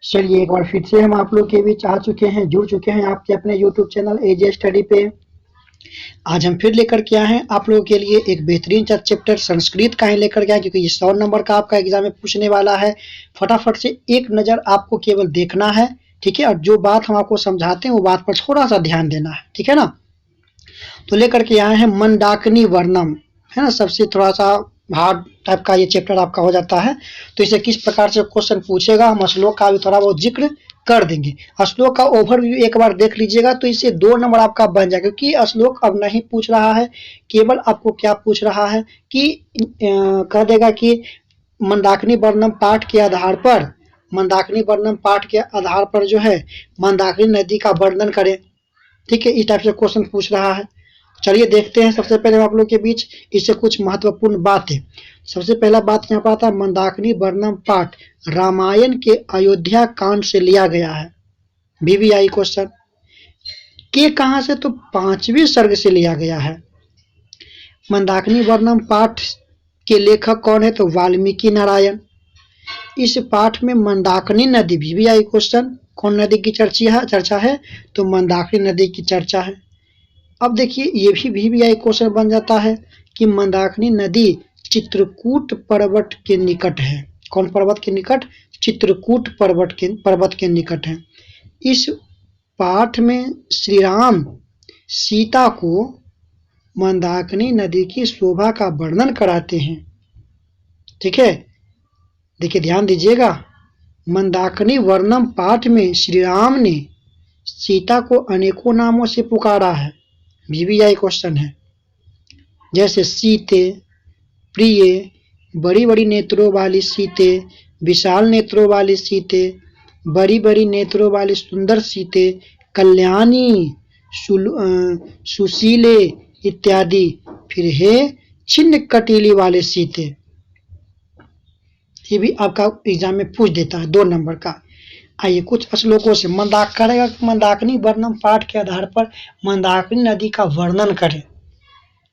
चलिए एक बार फिर से हम आप लोग के बीच आ चुके हैं, जुड़ चुके हैं आपके अपने यूट्यूब चैनल एजे स्टडी पे। आज हम फिर लेकर के आए हैं आप लोगों के लिए एक बेहतरीन सा चैप्टर संस्कृत का ही लेकर के आए, क्योंकि ये 100 नंबर का आपका एग्जाम में पूछने वाला है। फटाफट से एक नज़र आपको केवल देखना है, ठीक है, और जो बात हम आपको समझाते हैं वो बात पर थोड़ा सा ध्यान देना है, ठीक है ना। तो लेकर के आए हैं मंदाकिनी वर्णम, है ना। सबसे थोड़ा सा हार्ड टाइप का ये चैप्टर आपका हो जाता है। तो इसे किस प्रकार से क्वेश्चन पूछेगा, हम श्लोक का भी थोड़ा बहुत जिक्र कर देंगे। श्लोक का ओवरव्यू एक बार देख लीजिएगा तो इससे 2 नंबर आपका बन जाएगा, क्योंकि श्लोक अब नहीं पूछ रहा है। केवल आपको क्या पूछ रहा है कि कह देगा कि मंदाकिनी वर्णम पाठ के आधार पर, मंदाकिनी वर्णम पाठ के आधार पर जो है मंदाकिनी नदी का वर्णन करें, ठीक है। इस टाइप से क्वेश्चन पूछ रहा है। चलिए देखते हैं। सबसे पहले आप लोग के बीच इससे कुछ महत्वपूर्ण बात है। सबसे पहला बात यहाँ पर आता है, मंदाकिनी वर्णम पाठ रामायण के अयोध्या कांड से लिया गया है। VVI क्वेश्चन के कहां से, तो 5वें सर्ग से लिया गया है। मंदाकिनी वर्णम पाठ के लेखक कौन है, तो वाल्मीकि नारायण। इस पाठ में मंदाकिनी नदी, VVI क्वेश्चन, कौन नदी की चर्चा है, तो मंदाकिनी नदी की चर्चा है। अब देखिए ये भी VVI क्वेश्चन बन जाता है कि मंदाकिनी नदी चित्रकूट पर्वत के निकट है। कौन पर्वत के निकट, चित्रकूट पर्वत के निकट है। इस पाठ में श्री राम सीता को मंदाकिनी नदी की शोभा का वर्णन कराते हैं, ठीक है। देखिए ध्यान दीजिएगा, मंदाकिनी वर्णम पाठ में श्री राम ने सीता को अनेकों नामों से पुकारा है। VVI क्वेश्चन है, जैसे सीते, प्रिय, बड़ी बड़ी नेत्रों वाली सीते, विशाल नेत्रों वाली सीते, बड़ी बड़ी नेत्रों वाली सुंदर सीते, कल्याणी, सुशीले इत्यादि। फिर है छिन्न कटीली वाले सीते। ये भी आपका एग्जाम में पूछ देता है 2 नंबर का। आइए कुछ श्लोकों से मंदाक करेगा, मंदाकिनी वर्णम पाठ के आधार पर मंदाकिनी नदी का वर्णन करें,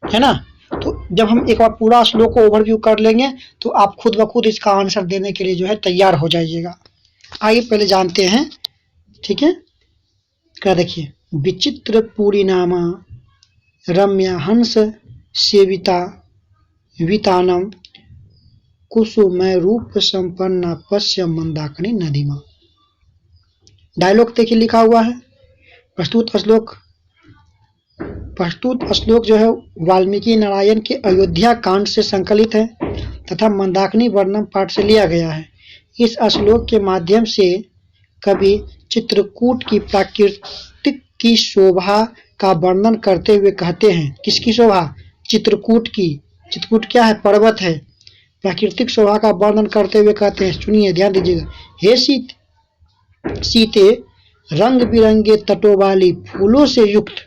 है ना। तो जब हम एक बार पूरा श्लोक को ओवरव्यू कर लेंगे तो आप खुद ब खुद इसका आंसर देने के लिए जो है तैयार हो जाइएगा। आइए पहले जानते हैं, ठीक है। क्या देखिए, विचित्र पूरी नामा रम्या हंस सेविता वितानम कुसुमय रूप संपन्ना पश्य मंदाकिनी नदीमा। डायलॉग देखिए लिखा हुआ है। प्रस्तुत श्लोक जो है वाल्मीकि नारायण के अयोध्या कांड से संकलित है तथा मंदाकिनी वर्णम पाठ से लिया गया है। इस श्लोक के माध्यम से कवि चित्रकूट की प्राकृतिक की शोभा का वर्णन करते हुए कहते हैं, किसकी शोभा, चित्रकूट की। चित्रकूट क्या है, पर्वत है। प्राकृतिक शोभा का वर्णन करते हुए कहते हैं, सुनिए ध्यान दीजिएगा, हे सीते, रंग बिरंगे तटों वाली फूलों से युक्त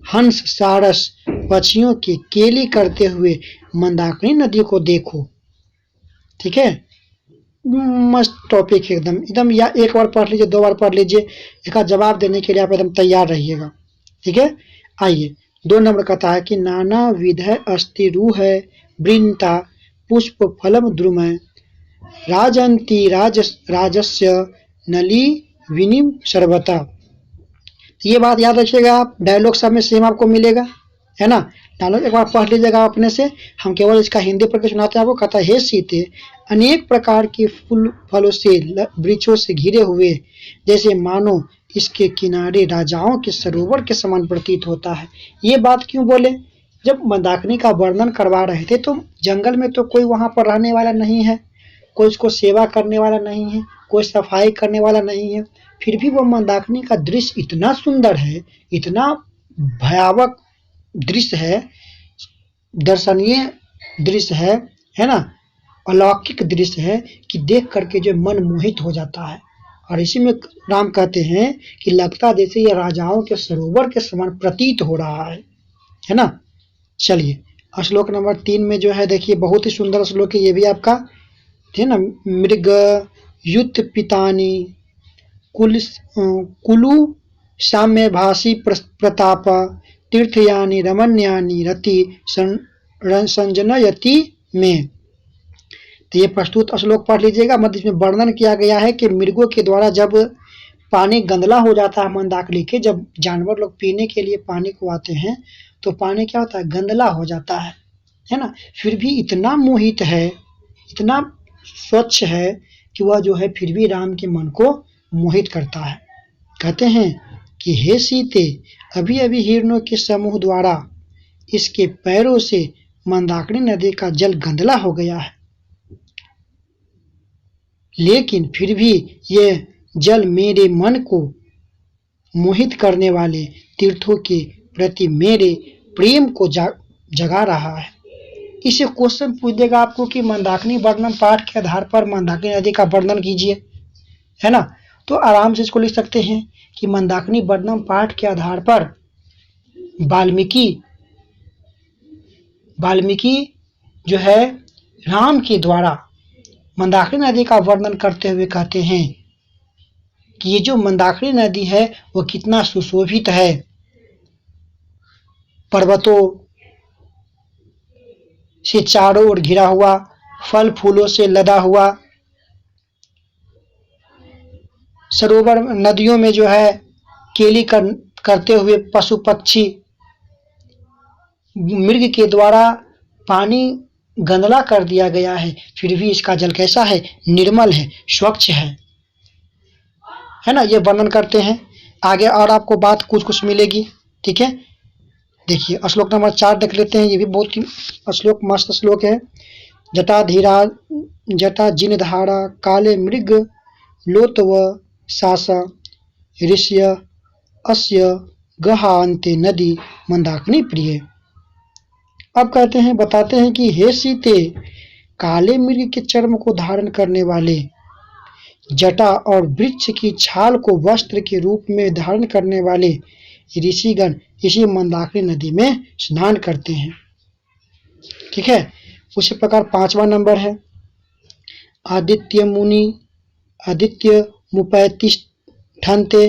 हंस सारस पक्षियों की केली करते हुए मंदाकिनी नदी को देखो, ठीक है। मस्त टॉपिक है एकदम या एक बार पढ़ लीजिए, 2 बार पढ़ लीजिए, इसका जवाब देने के लिए आप एकदम तैयार रहिएगा, ठीक है। आइए 2 नंबर कहता है कि नाना विधय अस्ति रूह वृंता पुष्प फलम द्रुमय राजंती राजस्य नली विनिम सर्वता। ये बात याद रखिएगा आप, डायलॉग सब में सेम आपको मिलेगा, है ना। डायलॉग एक बार पढ़ लीजिएगा अपने से, हम केवल इसका हिंदी पढ़ के सुनाते हैं आपको। कहता है, हे सीते, अनेक प्रकार के फूल फलों से वृक्षों से घिरे हुए जैसे मानो इसके किनारे राजाओं के सरोवर के समान प्रतीत होता है। ये बात क्यों बोले, जब मंदाकिनी का वर्णन करवा रहे थे तो जंगल में तो कोई वहां पर रहने वाला नहीं है, कोई उसको सेवा करने वाला नहीं है, कोई सफाई करने वाला नहीं है, फिर भी वो मंदाकिनी का दृश्य इतना सुंदर है, इतना भयावह दृश्य है, दर्शनीय दृश्य है ना, अलौकिक दृश्य है कि देख करके जो मन मोहित हो जाता है। और इसी में राम कहते हैं कि लगता जैसे ये राजाओं के सरोवर के समान प्रतीत हो रहा है ना। चलिए श्लोक नंबर 3 में जो है देखिए बहुत ही सुंदर श्लोक है ये भी आपका, है ना। मृग युत पितानी कुलु साम्य भाषी प्रताप तीर्थयानी रमण्यानी रति संजनयति में। तो ये प्रस्तुत श्लोक पढ़ लीजिएगा। मतलब इसमें वर्णन किया गया है कि मृगों के द्वारा जब पानी गंदला हो जाता है मंदाकिनी के, जब जानवर लोग पीने के लिए पानी को आते हैं तो पानी क्या होता है, गंदला हो जाता है ना। फिर भी इतना मोहित है, इतना स्वच्छ है कि वह जो है फिर भी राम के मन को मोहित करता है। कहते हैं कि हे सीते, अभी अभी हिरणों के समूह द्वारा इसके पैरों से मंदाकिनी नदी का जल गंदला हो गया है, लेकिन फिर भी यह जल मेरे मन को मोहित करने वाले तीर्थों के प्रति मेरे प्रेम को जगा रहा है। इसे क्वेश्चन पूछ देगा आपको कि मंदाकिनी वर्णन पाठ के आधार पर मंदाकिनी नदी का वर्णन कीजिए, है ना। तो आराम से इसको लिख सकते हैं कि मंदाकिनी वर्णन पाठ के आधार पर वाल्मीकि जो है राम के द्वारा मंदाकिनी नदी का वर्णन करते हुए कहते हैं कि ये जो मंदाकिनी नदी है वो कितना सुशोभित है, पर्वतों से चारों ओर घिरा हुआ, फल फूलों से लदा हुआ, सरोवर नदियों में जो है केली करते हुए पशु पक्षी, मृग के द्वारा पानी गंदला कर दिया गया है, फिर भी इसका जल कैसा है, निर्मल है, स्वच्छ है ना। ये वर्णन करते हैं। आगे और आपको बात कुछ कुछ मिलेगी, ठीक है। देखिए श्लोक नंबर 4 देख लेते हैं। ये भी बहुत ही श्लोक मस्त श्लोक है। जटा जिन धारा काले मृग लोतव सासा ऋष्य अस्य गहांते नदी मंदाकिनी प्रिय। अब कहते हैं, बताते हैं कि हे सीते, काले मृग के चर्म को धारण करने वाले, जटा और वृक्ष की छाल को वस्त्र के रूप में धारण करने वाले ऋषिगण इसी मंदाकिनी नदी में स्नान करते हैं, ठीक है। उसी प्रकार 5वां नंबर है, आदित्य मुपैतिष्ठन्ते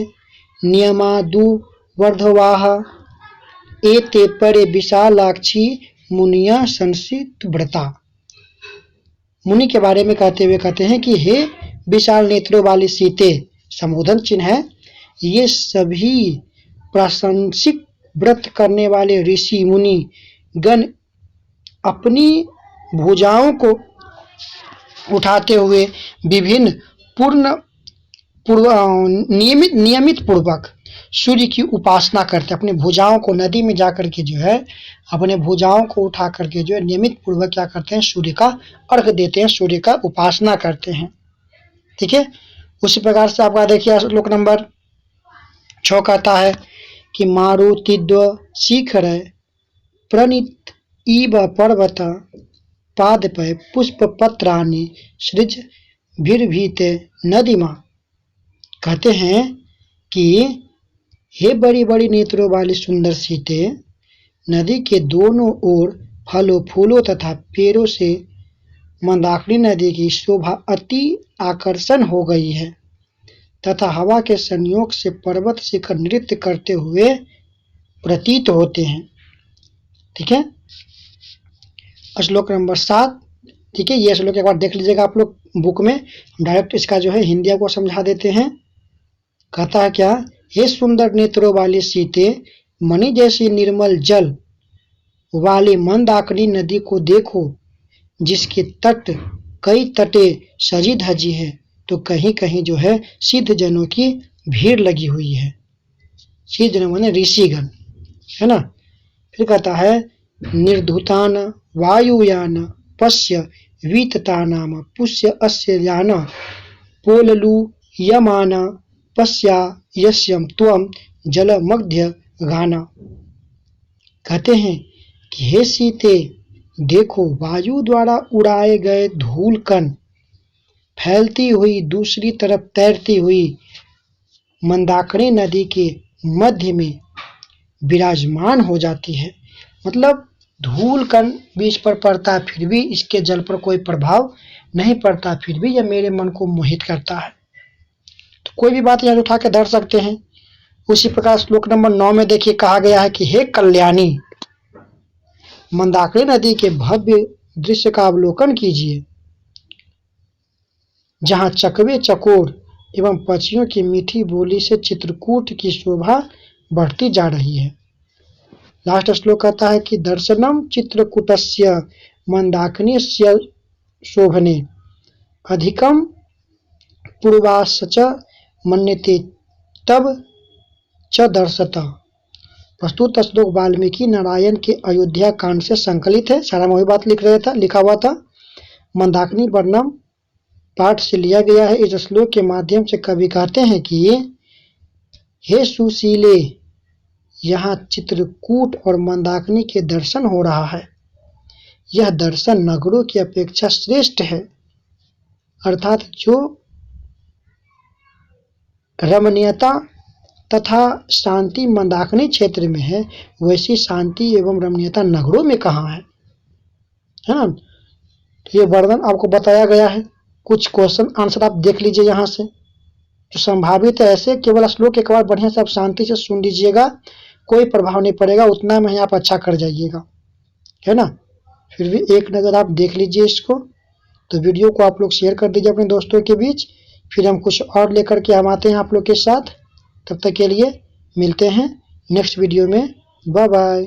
नियमादु वर्धवाः एते परे विशालाक्षी मुनिया संसित व्रता। मुनि के बारे में कहते हुए कहते हैं कि हे विशाल नेत्रों वाली सीते, संबोधन चिन्ह है, ये सभी प्राशंसिक व्रत करने वाले ऋषि मुनि गण अपनी भुजाओं को उठाते हुए विभिन्न नियमित पूर्वक सूर्य की उपासना करते हैं। अपनी भुजाओं को नदी में जाकर के जो है अपने भुजाओं को उठा करके जो है नियमित पूर्वक क्या करते हैं, सूर्य का अर्घ देते हैं, सूर्य का उपासना करते हैं, ठीक है। उसी प्रकार से आपका देखिए श्लोक नंबर 6 कहता है कि मारुतिद्व शिखर प्रणीत इव पर्वत पादपय पुष्प पत्राणि सृज भीरभीते नदीमा। कहते हैं कि हे बड़ी बड़ी नेत्रों वाली सुंदर सीते, नदी के दोनों ओर फलों फूलों तथा पेड़ों से मंदाकिनी नदी की शोभा अति आकर्षण हो गई है तथा हवा के संयोग से पर्वत शिखर नृत्य करते हुए प्रतीत होते हैं, ठीक है। श्लोक नंबर 7, ठीक है। ये श्लोक एक बार देख लीजिएगा आप लोग बुक में, डायरेक्ट इसका जो है हिंदी को समझा देते हैं। कहता है क्या, हे सुंदर नेत्रों वाली सीते, मणि जैसी निर्मल जल वाली मंदाकिनी नदी को देखो, जिसके तट कई तटे सजी धजी है, तो कहीं कहीं जो है सिद्ध जनों की भीड़ लगी हुई है। सिद्ध जन माने ऋषिगण, है ना। फिर कहता है निर्धुतान वायुयान पश्य वीततानाम पुष्य अस्य यान पोललु यमान पश्या यस्यम त्वम जल मध्य गाना। कहते हैं कि हे सीते, देखो वायु द्वारा उड़ाए गए धूल कण फैलती हुई दूसरी तरफ तैरती हुई मंदाकिनी नदी के मध्य में विराजमान हो जाती है। मतलब धूल कण बीच पर पड़ता है, फिर भी इसके जल पर कोई प्रभाव नहीं पड़ता, फिर भी यह मेरे मन को मोहित करता है। तो कोई भी बात यहाँ उठा के धर सकते हैं। उसी प्रकार श्लोक नंबर 9 में देखिए कहा गया है कि हे कल्याणी, मंदाकिनी नदी के भव्य दृश्य का अवलोकन कीजिए। जहाँ चकवे चकोर एवं पक्षियों की मीठी बोली से चित्रकूट की शोभा बढ़ती जा रही है। लास्ट श्लोक कहता है कि दर्शनम चित्रकूटस्य मंदाकिनीस्य शोभने अधिकम पूर्वाश्च मन्यते तब च दर्शता। प्रस्तुत श्लोक वाल्मीकि नारायण के अयोध्या कांड से संकलित है। सारा वही बात लिखा हुआ था। मंदाकिनी वर्णम पाठ से लिया गया है। इस श्लोक के माध्यम से कवि कहते हैं कि हे सुशीले, यहाँ चित्रकूट और मंदाकिनी के दर्शन हो रहा है। यह दर्शन नगरों की अपेक्षा श्रेष्ठ है, अर्थात जो रमणीयता तथा शांति मंदाकिनी क्षेत्र में है, वैसी शांति एवं रमणीयता नगरों में कहाँ है ना। तो ये वर्णन आपको बताया गया है। कुछ क्वेश्चन आंसर आप देख लीजिए यहाँ से जो संभावित है। ऐसे केवल श्लोक एक बार बढ़िया से आप शांति से सुन लीजिएगा, कोई प्रभाव नहीं पड़ेगा, उतना में आप अच्छा कर जाइएगा, है ना। फिर भी एक नज़र आप देख लीजिए इसको। तो वीडियो को आप लोग शेयर कर दीजिए अपने दोस्तों के बीच। फिर हम कुछ और लेकर के हम आते हैं आप लोग के साथ। तब तक के लिए मिलते हैं नेक्स्ट वीडियो में। Bye bye.